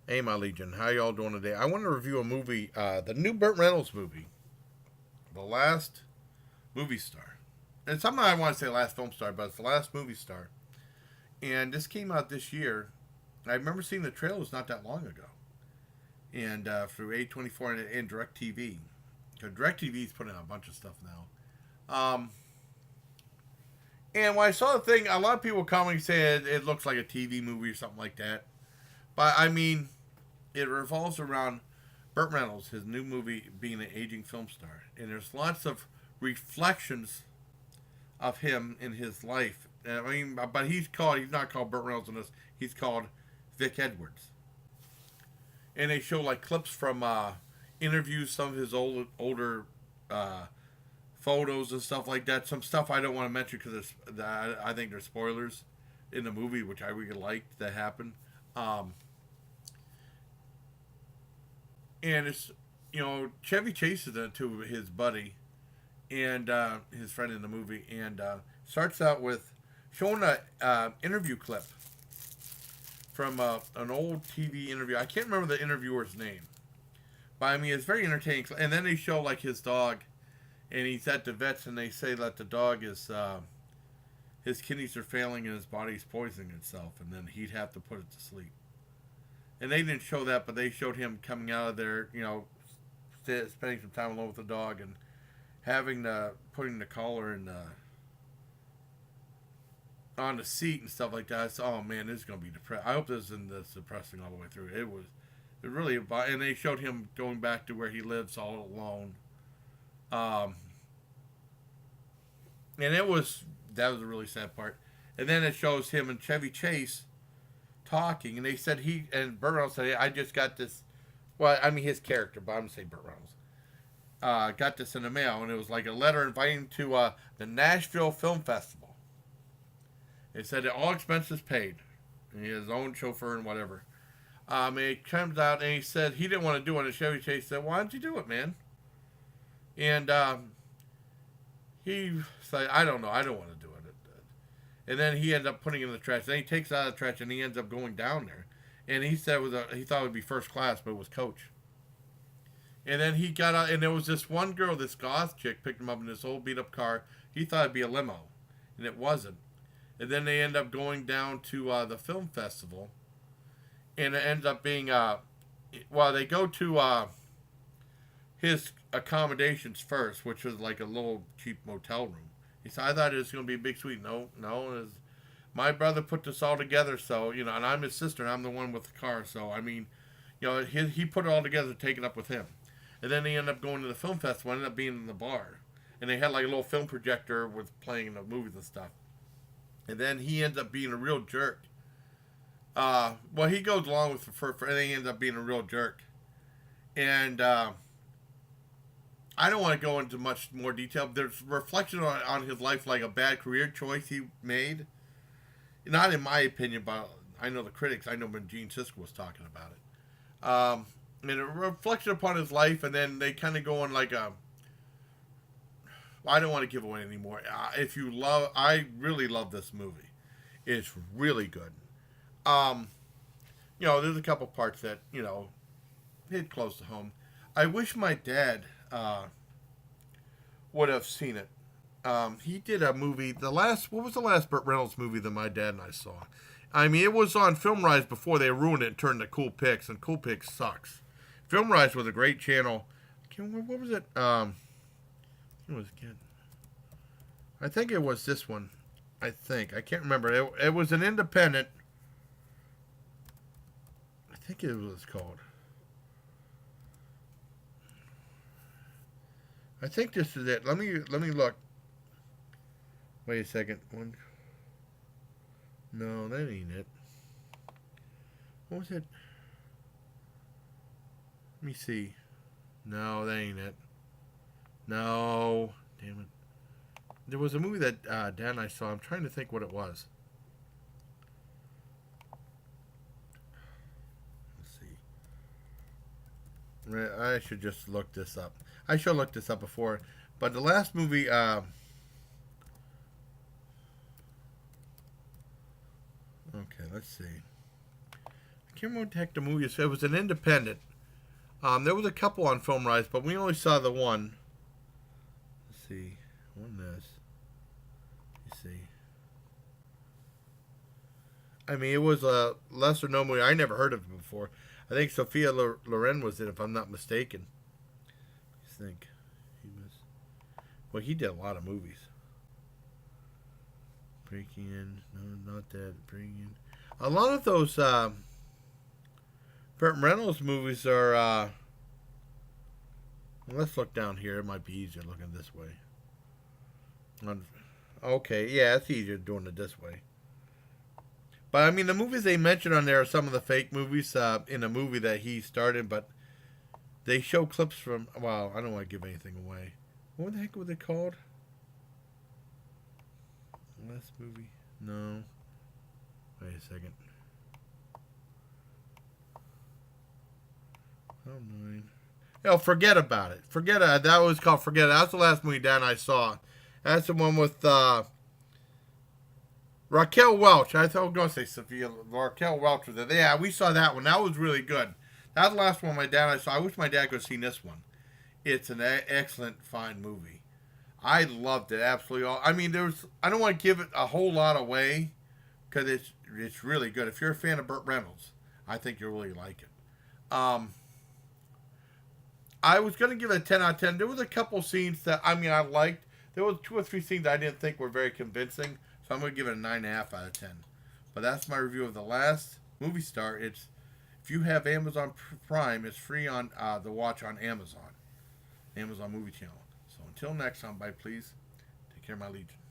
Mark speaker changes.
Speaker 1: Hey, my Legion, how y'all doing today? I want to review a movie, the new Burt Reynolds movie, The Last Movie Star. And sometimes I want to say Last Film Star, but it's The Last Movie Star. And this came out this year. I remember seeing the trailers not that long ago. And through A24 and DirecTV. Because DirecTV is putting out a bunch of stuff now. And when I saw the thing, a lot of people commenting saying it looks like a TV movie or something like that. But I mean, it revolves around Burt Reynolds, his new movie, being an aging film star, and there's lots of reflections of him in his life. I mean, but he's not called Burt Reynolds in this. He's called Vic Edwards, and they show like clips from interviews, some of his older uh, photos and stuff like that. Some stuff I don't want to mention because I think there's spoilers in the movie, which I really liked that happened. Um, and it's Chevy Chase is in it too, his buddy and his friend in the movie, and starts out with showing a interview clip from an old TV interview. I can't remember the interviewer's name, but I mean it's very entertaining. And then they show like his dog, and he's at the vets, and they say that the dog is his kidneys are failing and his body's poisoning itself, and then he'd have to put it to sleep. And they didn't show that, but they showed him coming out of there, spending some time alone with the dog and having putting the collar in on the seat and stuff like that. I said, oh man, this is gonna be depressing. I hope this isn't this depressing all the way through. It really, and they showed him going back to where he lives all alone. Um, and that was a really sad part. And then it shows him and Chevy Chase talking, and they said Burt Reynolds said, hey, I just got this. Well, I mean his character, but I'm gonna say Burt Reynolds. Got this in the mail, and it was like a letter inviting him to the Nashville Film Festival. It said that all expenses paid, and he has his own chauffeur and whatever. And it comes out, and he said he didn't want to do it. And Chevy Chase said, "Why don't you do it, man?" And he said, "I don't know, I don't want to do it." And then he ended up putting it in the trash. Then he takes it out of the trash, and he ends up going down there. And he said he thought it would be first class, but it was coach. And then he got out, and there was this one girl, this goth chick, picked him up in this old beat up car. He thought it'd be a limo, and it wasn't. And then they end up going down to the film festival, and it ends up being they go to his accommodations first, which was like a little cheap motel room. He said, "I thought it was going to be a big suite." No, no, my brother put this all together, so and I'm his sister, and I'm the one with the car, so I mean, he put it all together to take it up with him. And then they end up going to the film festival, ended up being in the bar. And they had like a little film projector with playing the movies and stuff. And then he ends up being a real jerk. He goes along with and then he ends up being a real jerk. And I don't want to go into much more detail. There's reflection on his life, like a bad career choice he made. Not in my opinion, but I know the critics. I know when Gene Siskel was talking about it. And a reflection upon his life, and then they kind of go on like a. I don't want to give away anymore. I really love this movie. It's really good. Um, there's a couple parts that hit close to home. I wish my dad would have seen it. He did a movie. What was the last Burt Reynolds movie that my dad and I saw? I mean, it was on Film Rise before they ruined it and turned to Cool Pix, and Cool Pix sucks. Film Rise was a great channel. What was it? It was again. I think it was this one. I can't remember. It was an independent. I think it was called. I think this is it. Let me look. Wait a second. No, that ain't it. What was it? Let me see. No, that ain't it. No, damn it. There was a movie that Dad and I saw. I'm trying to think what it was. Let's see. I should just look this up. I should have looked this up before. But the last movie, okay, let's see. I can't remember what the heck the movie is. It was an independent. There was a couple on Film Rise, but we only saw the one. Let's see. When this. Let's see. I mean, it was a lesser known movie. I never heard of it before. I think Sophia Loren was in it, if I'm not mistaken. I think he was. Well, he did a lot of movies. Breaking In. No, not that. Breaking In. A lot of those Burt Reynolds movies are. Let's look down here. It might be easier looking this way. Okay, yeah, it's easier doing it this way. But I mean, the movies they mentioned on there are some of the fake movies in a movie that he started, but they show clips from. Well, I don't want to give anything away. What the heck was it called? Last movie? No. Wait a second. Oh, 9. Oh, forget about it. Forget it. That was called Forget It. That's the last movie Dan and I saw. That's the one with Raquel Welch. I thought I was going to say Sophia. Raquel Welch was there. Yeah, we saw that one. That was really good. That's the last one my dad and I saw. I wish my dad could have seen this one. It's an excellent, fine movie. I loved it absolutely. I mean, I don't want to give it a whole lot away because it's really good. If you're a fan of Burt Reynolds, I think you'll really like it. I was going to give it a 10 out of 10. There was a couple scenes that, I liked. There was 2 or 3 scenes I didn't think were very convincing, so I'm going to give it a 9.5 out of 10. But that's my review of The Last Movie Star. If you have Amazon Prime, it's free on the watch on Amazon Movie Channel. So until next time, bye please. Take care, my legion.